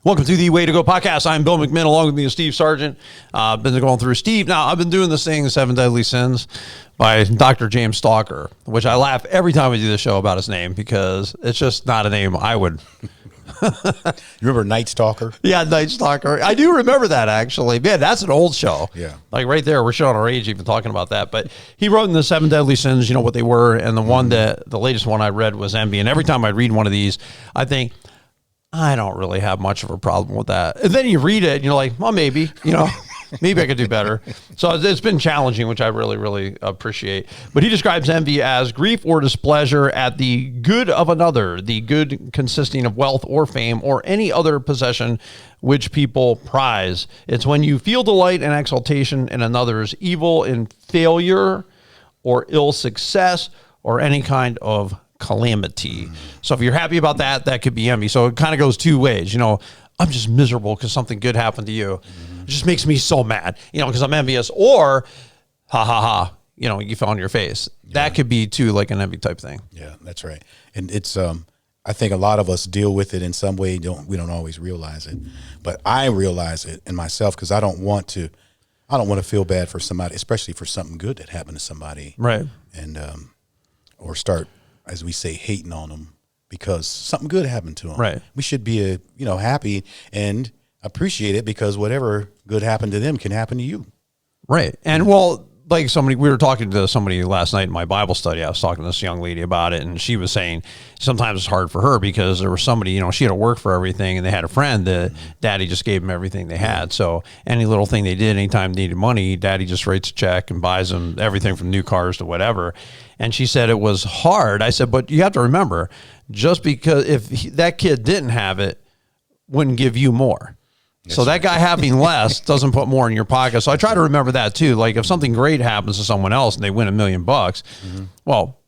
Welcome to the Way to Go podcast. I'm Bill McMinn, along with me is Steve Sargent. Been going through Steve. Now, I've been doing this thing, Seven Deadly Sins, by Dr. James Stalker, which I laugh every time we do the show about his name because it's just not a name I would. You remember Night Stalker? Yeah, Night Stalker. I do remember that, actually. Man, that's an old show. Yeah. Like right there, we're showing our age even talking about that. But he wrote in the Seven Deadly Sins, you know, what they were. And the one that, the latest one I read was envy. And every time I read one of these, I think, I don't really have much of a problem with that. And then you read it and you're like, well, maybe, maybe I could do better. So it's been challenging, which I really, really appreciate. But he describes envy as grief or displeasure at the good of another, the good consisting of wealth or fame or any other possession which people prize. It's when you feel delight and exaltation in another's evil, in failure or ill success or any kind of calamity. So if you're happy about that, that could be envy. So it kind of goes two ways. I'm just miserable because something good happened to you. It just makes me so mad, because I'm envious. Or ha ha ha, you fell on your face. Yeah. That could be too like an envy type thing. Yeah, that's right. And it's I think a lot of us deal with it in some way. We don't always realize it, but I realize it in myself because I don't want to feel bad for somebody, especially for something good that happened to somebody. Right. And or start, as we say, hating on them because something good happened to them. Right. We should be, happy and appreciate it because whatever good happened to them can happen to you. Right. And well, like we were talking to somebody last night in my Bible study. I was talking to this young lady about it, and she was saying sometimes it's hard for her because there was somebody, she had to work for everything, and they had a friend that daddy just gave them everything they had. So any little thing they did, anytime they needed money, daddy just writes a check and buys them everything from new cars to whatever. And she said it was hard. I said, but you have to remember, just because if that kid didn't have it, wouldn't give you more. So that guy having less doesn't put more in your pocket. So I try to remember that too. Like if something great happens to someone else and they win $1 million, well,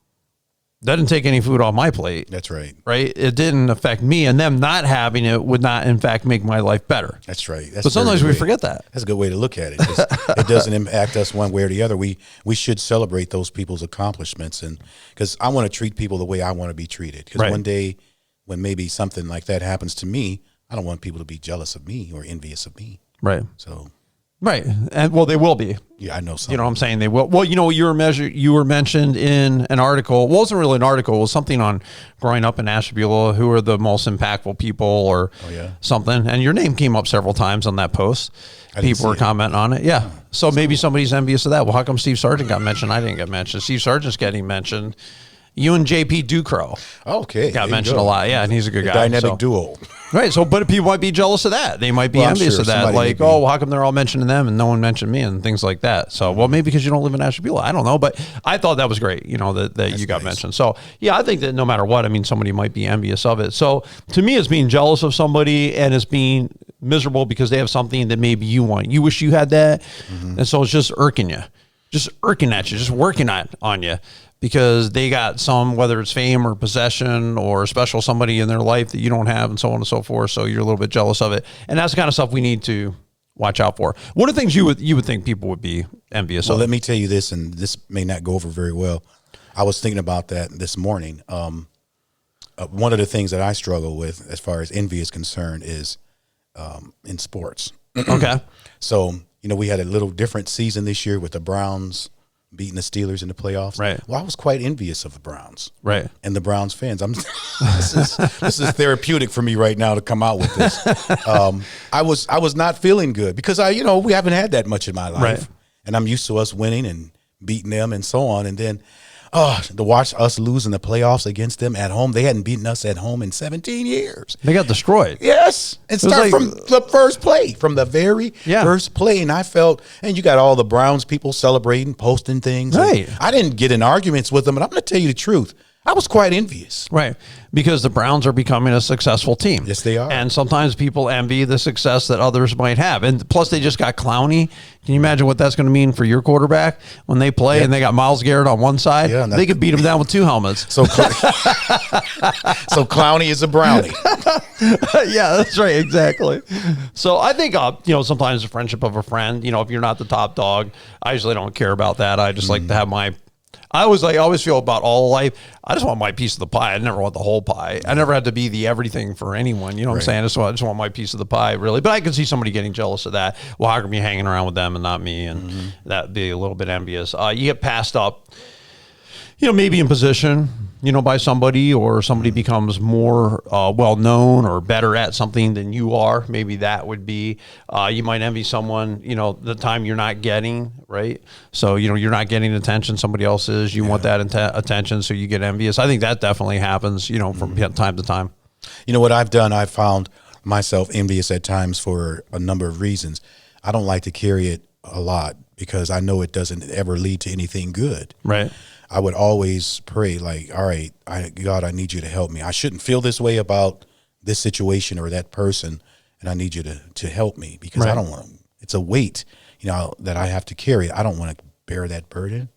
that didn't take any food off my plate. That's right. Right. It didn't affect me, and them not having it would not, in fact, make my life better. That's right. But sometimes we forget that. That's a good way to look at it. It doesn't impact us one way or the other. We should celebrate those people's accomplishments, and because I want to treat people the way I want to be treated. Because one day, when maybe something like that happens to me, I don't want people to be jealous of me or envious of me. Right. So. Right. And well, they will be. Yeah, I know something. You know what I'm saying? They will. Well, you were mentioned in an article. It wasn't really an article. It was something on growing up in Ashtabula, who are the most impactful people or something. And your name came up several times on that post. People were commenting on it. Yeah. So maybe somebody's envious of that. Well, how come Steve Sargent got mentioned? I didn't get mentioned. Steve Sargent's getting mentioned. You and JP Ducrow got mentioned a lot. Yeah, and he's a good guy. Dynamic duo. Right. So, but people might be jealous of that. They might be envious of that. Like, well, how come they're all mentioning them and no one mentioned me and things like that? So, well, maybe because you don't live in Ashtabula. I don't know. But I thought that was great, that you got mentioned. So, yeah, I think that no matter what, somebody might be envious of it. So, to me, it's being jealous of somebody and it's being miserable because they have something that maybe you want. You wish you had that. And so it's just irking you, just working on you. Because they got some, whether it's fame or possession or a special somebody in their life that you don't have and so on and so forth. So you're a little bit jealous of it. And that's the kind of stuff we need to watch out for. What are things you would think people would be envious of? Well, let me tell you this, and this may not go over very well. I was thinking about that this morning. One of the things that I struggle with as far as envy is concerned is in sports. Okay. So, we had a little different season this year with the Browns beating the Steelers in the playoffs. Right. Well, I was quite envious of the Browns. Right. And the Browns fans. This is therapeutic for me right now to come out with this. I was not feeling good because we haven't had that much in my life. Right. And I'm used to us winning and beating them and so on. And then to watch us lose in the playoffs against them at home. They hadn't beaten us at home in 17 years. They got destroyed. Yes. And start from the first play, from the very first play. And I felt, and you got all the Browns people celebrating, posting things. Right. I didn't get in arguments with them, but I'm going to tell you the truth. I was quite envious. Right. Because the Browns are becoming a successful team. Yes, they are. And sometimes people envy the success that others might have. And plus, they just got Clowney. Can you imagine what that's going to mean for your quarterback when they play and they got Myles Garrett on one side? Yeah, they could beat him down with 2 helmets. So Clowney is a brownie. Yeah, that's right. Exactly. So I think, sometimes the friendship of a friend, if you're not the top dog, I usually don't care about that. I just like to have I always feel about all life, I just want my piece of the pie. I never want the whole pie. I never had to be the everything for anyone. You know what I'm saying? I just want my piece of the pie, really. But I can see somebody getting jealous of that. Well, how come you hanging around with them and not me? And that'd be a little bit envious. You get passed up, maybe in position, by somebody, or somebody becomes more well-known or better at something than you are. Maybe that would be, you might envy someone, the time you're not getting, right? So, you're not getting attention, somebody else is. You want that attention, so you get envious. I think that definitely happens, from time to time. What I've done, I've found myself envious at times for a number of reasons. I don't like to carry it a lot because I know it doesn't ever lead to anything good. Right. I would always pray, like, all right, God, I need you to help me. I shouldn't feel this way about this situation or that person, and I need you to help me because I don't want to. It's a weight, that I have to carry. I don't want to bear that burden.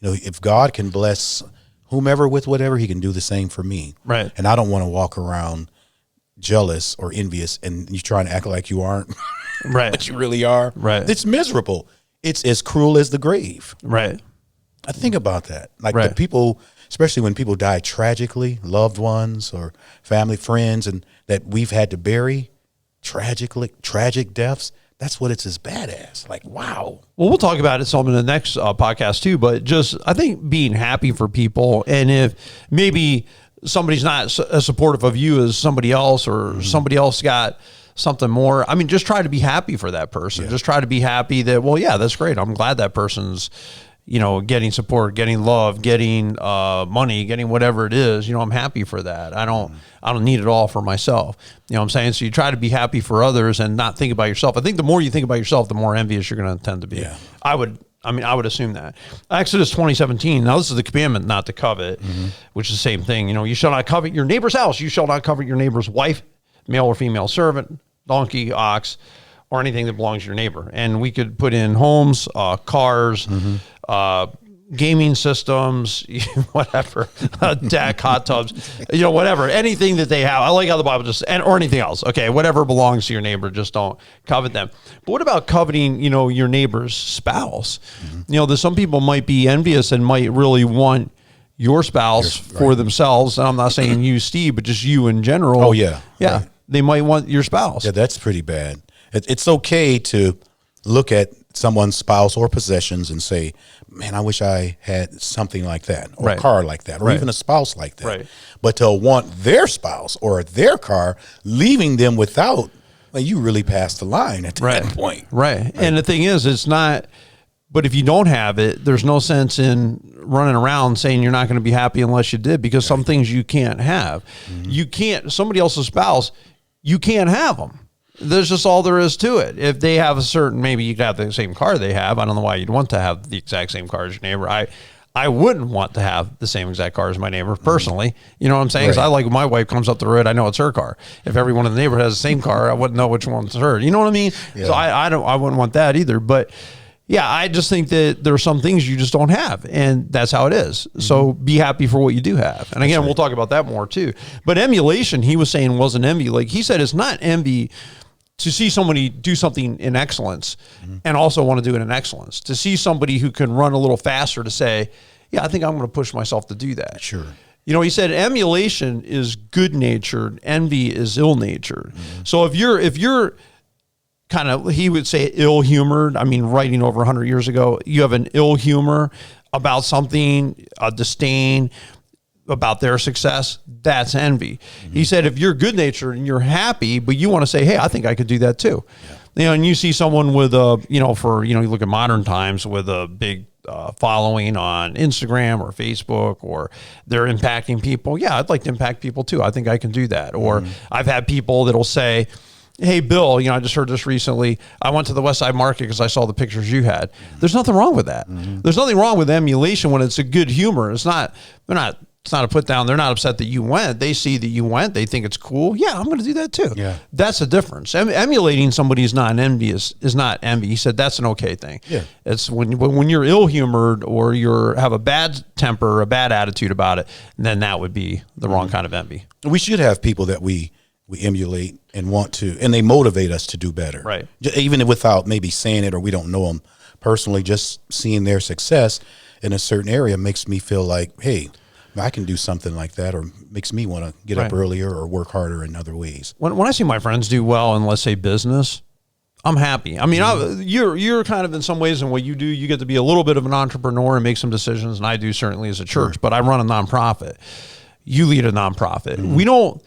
If God can bless whomever with whatever, he can do the same for me. Right. And I don't want to walk around jealous or envious and you trying to act like you aren't, right? but you really are. Right. It's miserable. It's as cruel as the grave. Right. I think about that. Like the people, especially when people die tragically, loved ones or family, friends, and that we've had to bury tragic deaths. That's what it's as bad as. Like, wow. Well, we'll talk about it some in the next podcast too, but just, I think being happy for people. And if maybe somebody's not as supportive of you as somebody else, or somebody else got something more, just try to be happy for that person. Just try to be happy that, well, yeah, that's great. I'm glad that person's, getting support, getting love, getting money, getting whatever it is. I'm happy for that. I don't need it all for myself. You know what I'm saying? So you try to be happy for others and not think about yourself. I think the more you think about yourself, the more envious you're going to tend to be. Yeah. I would assume that. Exodus 20:17. Now this is the commandment not to covet, which is the same thing. You shall not covet your neighbor's house. You shall not covet your neighbor's wife, male or female servant, donkey, ox, or anything that belongs to your neighbor. And we could put in homes, cars, gaming systems, whatever, deck, hot tubs, whatever, anything that they have. I like how the Bible or anything else. Okay, whatever belongs to your neighbor, just don't covet them. But what about coveting, your neighbor's spouse? There's some people might be envious and might really want your spouse for themselves. And I'm not saying you, Steve, but just you in general. Oh, yeah. Yeah. Right. They might want your spouse. Yeah, that's pretty bad. It's okay to look at someone's spouse or possessions and say, man, I wish I had something like that, or a car like that, or even a spouse like that. Right. But to want their spouse or their car, leaving them without, well, you really passed the line at that point. Right. And the thing is, it's not, but if you don't have it, there's no sense in running around saying you're not going to be happy unless you did, because some things you can't have. You can't, somebody else's spouse, you can't have them. There's just all there is to it. If they have a certain, maybe you got the same car they have. I don't know why you'd want to have the exact same car as your neighbor. I wouldn't want to have the same exact car as my neighbor personally. You know what I'm saying? Because I like when my wife comes up the road, I know it's her car. If everyone in the neighborhood has the same car, I wouldn't know which one's her. You know what I mean? Yeah. So I wouldn't want that either. But yeah, I just think that there are some things you just don't have, and that's how it is. So be happy for what you do have. And again, we'll talk about that more too. But emulation, he was saying, wasn't envy. Like he said, it's not envy to see somebody do something in excellence and also want to do it in excellence. To see somebody who can run a little faster to say, yeah, I think I'm going to push myself to do that. Sure. He said emulation is good-natured, envy is ill-natured. So if you're kind of, he would say ill-humored, writing over 100 years ago, you have an ill humor about something, a disdain about their success, that's envy. He said, if you're good natured and you're happy, but you want to say, hey, I think I could do that too. And you see someone with you look at modern times with a big following on Instagram or Facebook, or they're impacting people. Yeah, I'd like to impact people too. I think I can do that. Or I've had people that'll say, hey, Bill, I just heard this recently. I went to the West Side Market because I saw the pictures you had. There's nothing wrong with that. There's nothing wrong with emulation when it's a good humor. It's not a put down. They're not upset that you went. They see that you went. They think it's cool. Yeah, I'm going to do that too. Yeah. That's the difference. Emulating somebody is not envy. He said that's an okay thing. Yeah. It's when you're ill-humored or have a bad temper or a bad attitude about it, then that would be the wrong kind of envy. We should have people that we we emulate and want to, and they motivate us to do better. Right. Even without maybe saying it, or we don't know them personally, just seeing their success in a certain area makes me feel like, hey, I can do something like that, or makes me want to get up earlier or work harder in other ways. When I see my friends do well in, let's say, business, I'm happy. I mean, you're kind of in some ways in what you do, you get to be a little bit of an entrepreneur and make some decisions, and I do certainly as a church, but I run a nonprofit. You lead a nonprofit. We don't.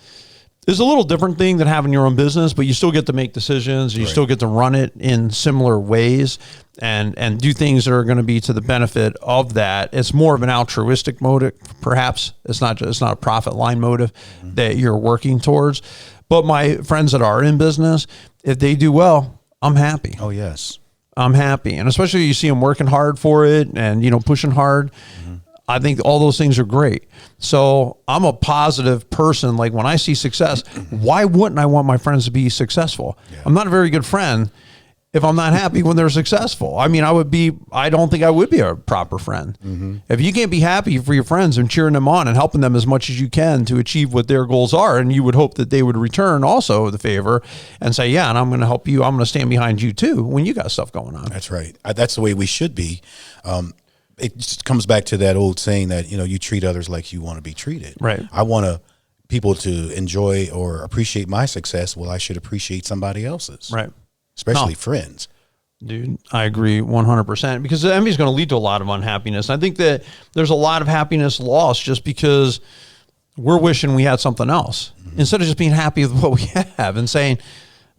It's a little different thing than having your own business, but you still get to make decisions. You still get to run it in similar ways and do things that are going to be to the benefit of that. It's more of an altruistic motive, perhaps. It's not a profit line motive that you're working towards. But my friends that are in business, if they do well, I'm happy. Oh, yes. I'm happy. And especially you see them working hard for it and, pushing hard. I think all those things are great. So I'm a positive person. Like when I see success, why wouldn't I want my friends to be successful? Yeah. I'm not a very good friend if I'm not happy when they're successful. I mean, I don't think I would be a proper friend. If you can't be happy for your friends and cheering them on and helping them as much as you can to achieve what their goals are, and you would hope that they would return also the favor and say, yeah, and I'm going to help you. I'm going to stand behind you too when you got stuff going on. That's right. That's the way we should be. It just comes back to that old saying that, you treat others like you want to be treated. Right. I want people to enjoy or appreciate my success. Well, I should appreciate somebody else's. Right. Especially friends. Dude, I agree 100% because envy is going to lead to a lot of unhappiness. I think that there's a lot of happiness lost just because we're wishing we had something else instead of just being happy with what we have and saying,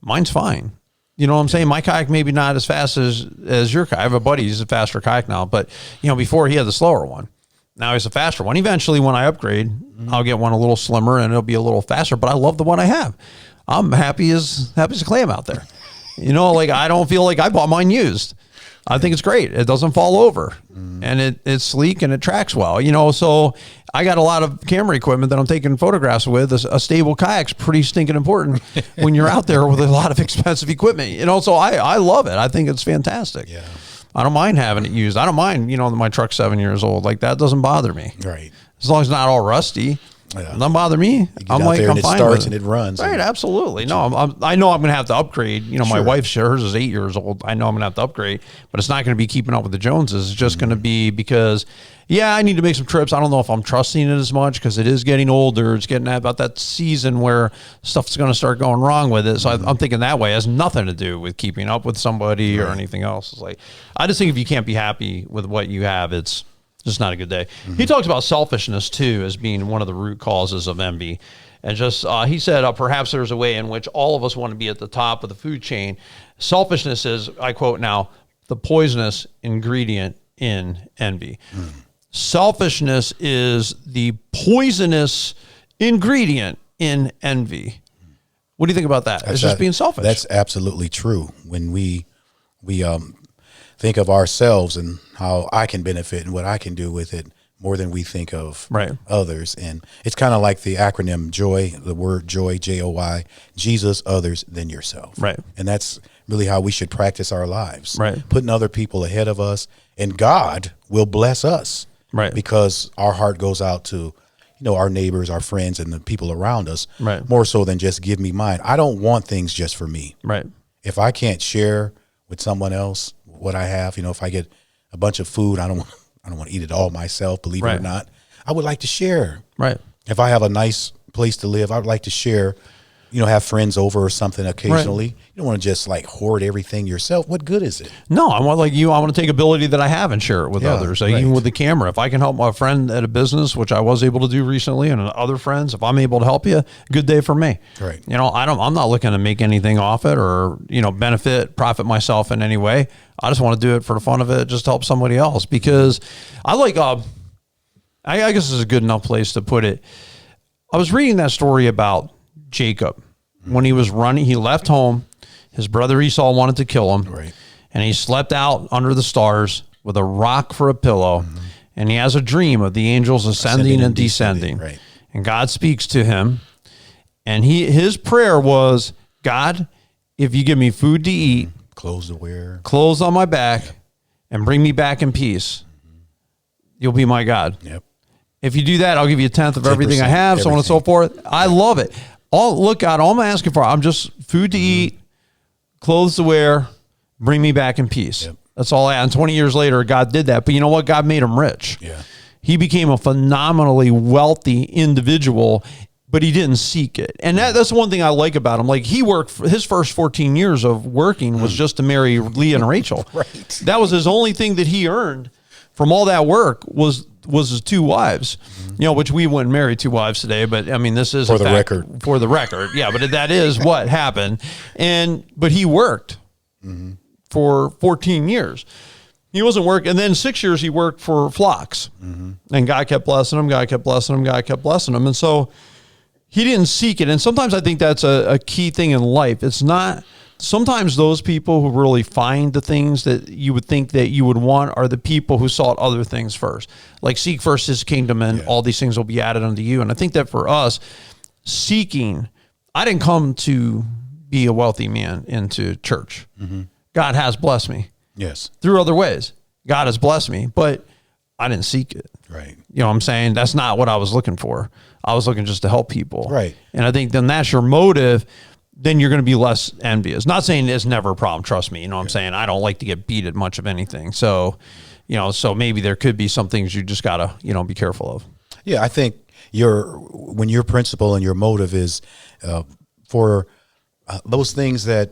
mine's fine. You know what I'm saying? My kayak maybe not as fast as your kayak. I have a buddy, he's a faster kayak now, but before he had the slower one. Now he's a faster one. Eventually when I upgrade, I'll get one a little slimmer and it'll be a little faster, but I love the one I have. I'm happy as a clam out there. I don't feel like I bought mine used. I think it's great. It doesn't fall over and it's sleek and it tracks well, so I got a lot of camera equipment that I'm taking photographs with. A stable kayak's pretty stinking important when you're out there with a lot of expensive equipment, so I love it. I think it's fantastic. Yeah. I don't mind having it used. I don't mind, my truck's 7 years old. Like that doesn't bother me. Right. As long as it's not all rusty. Yeah. Doesn't bother me. I'm like, I'm fine with it. And it runs. Right, absolutely. No, I know I'm going to have to upgrade. My wife's, hers is 8 years old. I know I'm going to have to upgrade, but it's not going to be keeping up with the Joneses. It's just going to be because, I need to make some trips. I don't know if I'm trusting it as much because it is getting older. It's getting about that season where stuff's going to start going wrong with it. So I'm thinking that way. It has nothing to do with keeping up with somebody or anything else. It's like, I just think if you can't be happy with what you have, it's just not a good day. He talks about selfishness too as being one of the root causes of envy. And just, he said, perhaps there's a way in which all of us want to be at the top of the food chain. Selfishness is, I quote now, the poisonous ingredient in envy. Selfishness is the poisonous ingredient in envy. What do you think about that? It's just being selfish. That's absolutely true. When we think of ourselves and how I can benefit and what I can do with it more than we think of others. And it's kind of like the acronym JOY, the word joy, J-O-Y, Jesus, others, then yourself. Right. And that's really how we should practice our lives. Right. Putting other people ahead of us, and God will bless us. Right. Because our heart goes out to, our neighbors, our friends, and the people around us. Right. More so than just give me mine. I don't want things just for me. Right. If I can't share with someone else what I have, if I get a bunch of food, I don't want to eat it all myself, believe it or not. I would like to share. Right. If I have a nice place to live, I would like to share, have friends over or something occasionally. Right. You don't want to just like hoard everything yourself. What good is it? No, I want I want to take ability that I have and share it with others. Even with the camera, if I can help my friend at a business, which I was able to do recently, and other friends, if I'm able to help you, good day for me. Right. I'm not looking to make anything off it or, profit myself in any way. I just want to do it for the fun of it, just to help somebody else because I like, I guess this is a good enough place to put it. I was reading that story about Jacob. When he was running, he left home. His brother Esau wanted to kill him. Right. And he slept out under the stars with a rock for a pillow. And he has a dream of the angels ascending and descending. Right. And God speaks to him. And his prayer was, God, if you give me food to eat, clothes to wear, clothes on my back, and bring me back in peace, you'll be my God. Yep. If you do that, I'll give you 1/10 of everything I have, so on and so forth. I love it. look, God, all I'm asking for, I'm just food to eat, clothes to wear, bring me back in peace. Yep. That's all I ask. And 20 years later, God did that. But you know what? God made him rich. Yeah. He became a phenomenally wealthy individual, but he didn't seek it. And that's one thing I like about him. Like, he worked for his first 14 years of working was just to marry Leah and Rachel. Right. That was his only thing that he earned from all that work was his 2 wives, which we wouldn't marry 2 wives today. But I mean, this is for the record. Yeah. But that is what happened. But he worked for 14 years. He wasn't working. And then 6 years he worked for flocks, and God kept blessing him. God kept blessing him. God kept blessing him. And so he didn't seek it. And sometimes I think that's a key thing in life. It's not, sometimes those people who really find the things that you would think that you would want are the people who sought other things first. Like, seek first his kingdom and all these things will be added unto you. And I think that for us, seeking, I didn't come to be a wealthy man into church. God has blessed me. Yes. Through other ways. God has blessed me, but I didn't seek it. Right. You know what I'm saying? That's not what I was looking for. I was looking just to help people. Right. And I think then that's your motive, then you're going to be less envious. Not saying it's never a problem. Trust me. You know what I'm saying? I don't like to get beat at much of anything. So, so maybe there could be some things you just got to, be careful of. Yeah. I think when your principle and your motive is for those things that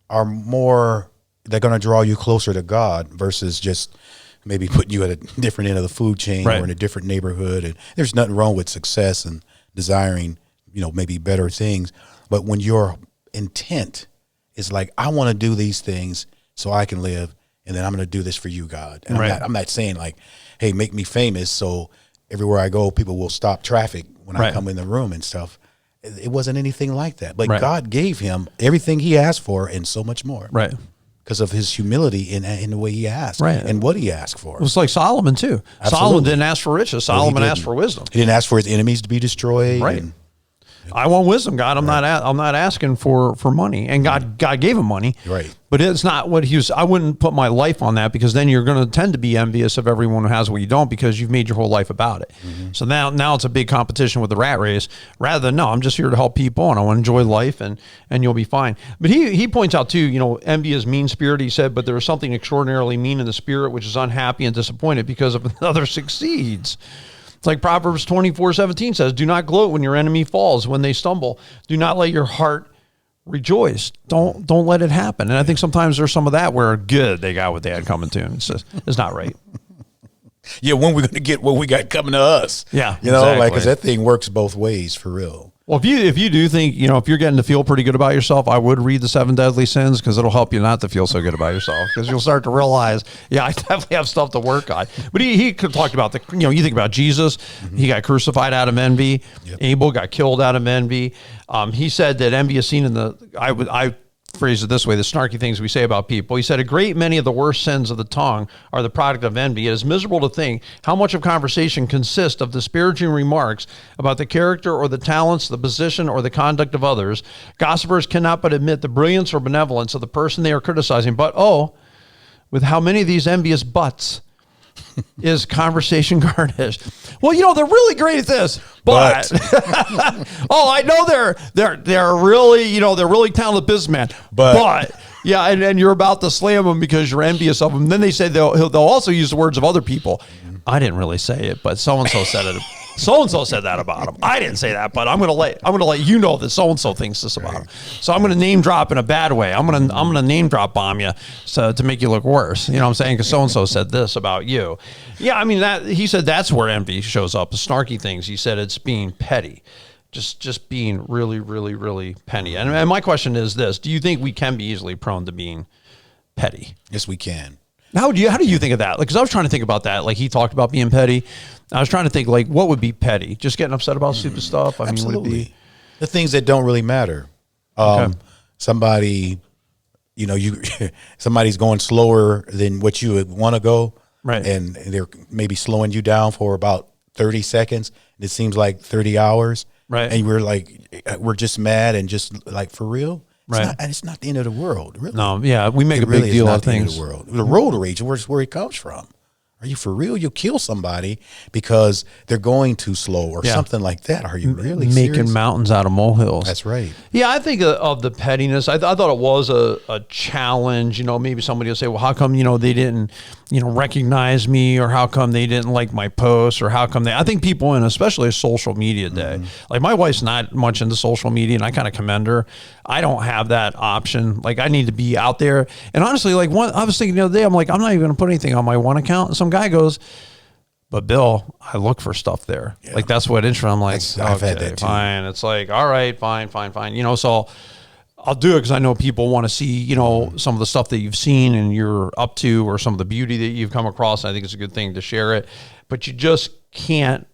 are more, they're going to draw you closer to God versus just maybe putting you at a different end of the food chain or in a different neighborhood. And there's nothing wrong with success and desiring, maybe better things. But when your intent is like, I want to do these things so I can live, and then I'm going to do this for you, God. And I'm not saying like, hey, make me famous so everywhere I go, people will stop traffic when I come in the room and stuff. It wasn't anything like that. But God gave him everything he asked for and so much more. Right. Because of his humility in the way he asked and what he asked for. It was like Solomon too. Absolutely. Solomon didn't ask for riches. Solomon asked for wisdom. He didn't ask for his enemies to be destroyed. Right. I want wisdom, God. I'm not asking for money. And God gave him money. Right. But it's not what he was. I wouldn't put my life on that, because then you're going to tend to be envious of everyone who has what you don't, because you've made your whole life about it. So now it's a big competition with the rat race, rather than, no, I'm just here to help people and I want to enjoy life and you'll be fine. But he points out too, envy is mean spirit, he said, but there is something extraordinarily mean in the spirit, which is unhappy and disappointed because of another succeeds. It's like Proverbs 24:17 says, do not gloat when your enemy falls, when they stumble. Do not let your heart rejoice. Don't let it happen. And I think sometimes there's some of that where good they got what they had coming to them. It's not right. Yeah, when we're going to get what we got coming to us. Yeah, exactly. Because that thing works both ways for real. Well, if you do think, if you're getting to feel pretty good about yourself, I would read the 7 deadly sins, because it'll help you not to feel so good about yourself, because you'll start to realize, I definitely have stuff to work on. But he talked about you think about Jesus, he got crucified out of envy. Yep. Abel got killed out of envy. He said that envy is seen in I phrase it this way, the snarky things we say about people. He said, a great many of the worst sins of the tongue are the product of envy. It is miserable to think how much of conversation consists of disparaging remarks about the character or the talents, the position, or the conduct of others. Gossipers cannot but admit the brilliance or benevolence of the person they are criticizing. But, with how many of these envious butts is conversation garnished? Well, they're really great at this, but I know they're really, they're really talented businessmen, but and you're about to slam them because you're envious of them. And then they say they'll also use the words of other people. I didn't really say it, but so-and-so said it. So-and-so said that about him. I didn't say that, but I'm going to let you know that so-and-so thinks this about him. So I'm going to name drop in a bad way. I'm going to name drop bomb you to make you look worse. You know what I'm saying? Because so-and-so said this about you. Yeah, I mean, he said that's where envy shows up, the snarky things. He said it's being petty. Just being really, really, really petty. And my question is this: do you think we can be easily prone to being petty? Yes, we can. How do you think of that? Because I was trying to think about that. Like, he talked about being petty. I was trying to think, like, what would be petty? Just getting upset about stupid stuff? I mean, would it be the things that don't really matter? Somebody, somebody's going slower than what you would want to go, right? And they're maybe slowing you down for about 30 seconds. And it seems like 30 hours, right? And we're just mad and just like, for real. It's not the end of the world, really. No, yeah, we make a big deal of things. The road rage, where it comes from. Are you for real? You'll kill somebody because they're going too slow or something like that. Are you really making serious? mountains out of molehills? That's right. Yeah, I think of the pettiness. I thought it was a challenge. Maybe somebody will say, well, how come, they didn't, recognize me, or how come they didn't like my posts, or how come I think people in, especially a social media day, like my wife's not much into social media, and I kind of commend her. I don't have that option. Like, I need to be out there. And honestly, I was thinking the other day, I'm like, I'm not even going to put anything on my one account. And some guy goes, but Bill, I look for stuff there. Yeah. Like, that's what interests. I'm like, I've had that too. Fine. It's like, all right, fine. So I'll do it because I know people want to see, some of the stuff that you've seen and you're up to, or some of the beauty that you've come across. And I think it's a good thing to share it, but you just can't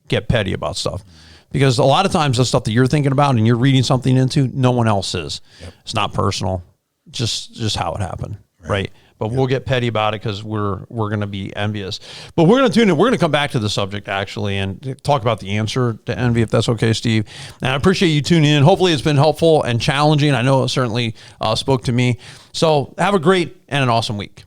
get petty about stuff. Because a lot of times the stuff that you're thinking about and you're reading something into, no one else is. Yep. It's not personal, just how it happened, right? But we'll get petty about it because we're going to be envious. But we're going to tune in. We're going to come back to the subject, actually, and talk about the answer to envy, if that's okay, Steve. And I appreciate you tuning in. Hopefully it's been helpful and challenging. I know it certainly spoke to me. So have a great and an awesome week.